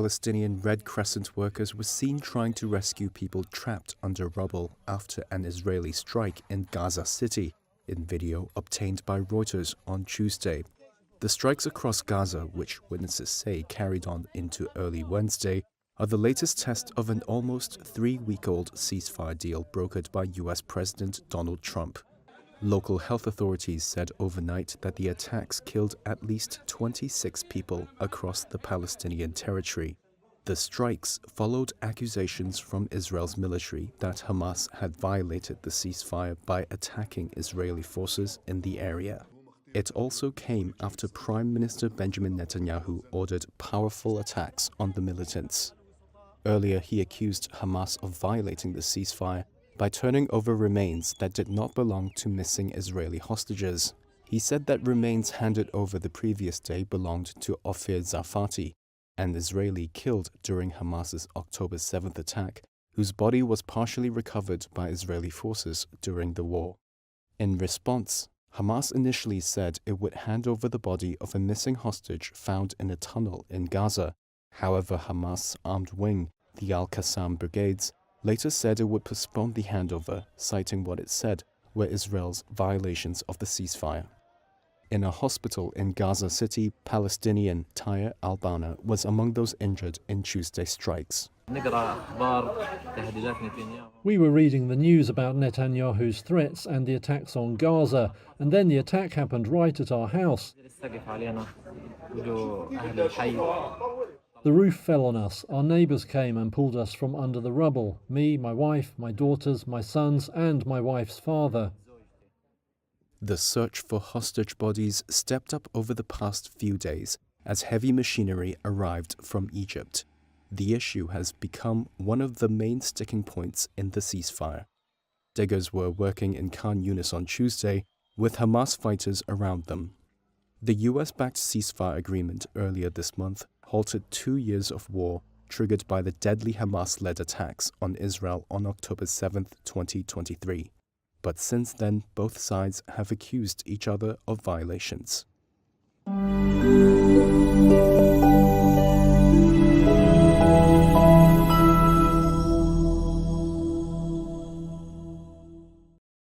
Palestinian Red Crescent workers were seen trying to rescue people trapped under rubble after an Israeli strike in Gaza City, in video obtained by Reuters on Tuesday. The strikes across Gaza, which witnesses say carried on into early Wednesday, are the latest test of an almost 3-week-old ceasefire deal brokered by US President Donald Trump. Local health authorities said overnight that the attacks killed at least 26 people across the Palestinian territory. The strikes followed accusations from Israel's military that Hamas had violated the ceasefire by attacking Israeli forces in the area. It also came after Prime Minister Benjamin Netanyahu ordered powerful attacks on the militants. Earlier, he accused Hamas of violating the ceasefire by turning over remains that did not belong to missing Israeli hostages. He said that remains handed over the previous day belonged to Ophir Zafati, an Israeli killed during Hamas's October 7th attack, whose body was partially recovered by Israeli forces during the war. In response, Hamas initially said it would hand over the body of a missing hostage found in a tunnel in Gaza. However, Hamas' armed wing, the Al-Qassam Brigades, later said it would postpone the handover, citing what it said were Israel's violations of the ceasefire. In a hospital in Gaza City, Palestinian Taya Al-Bana was among those injured in Tuesday's strikes. We were reading the news about Netanyahu's threats and the attacks on Gaza, and then the attack happened right at our house. The roof fell on us. Our neighbours came and pulled us from under the rubble. Me, my wife, my daughters, my sons, and my wife's father. The search for hostage bodies stepped up over the past few days as heavy machinery arrived from Egypt. The issue has become one of the main sticking points in the ceasefire. Diggers were working in Khan Yunis on Tuesday, with Hamas fighters around them. The US-backed ceasefire agreement earlier this month halted 2 years of war triggered by the deadly Hamas-led attacks on Israel on October 7, 2023. But since then, both sides have accused each other of violations.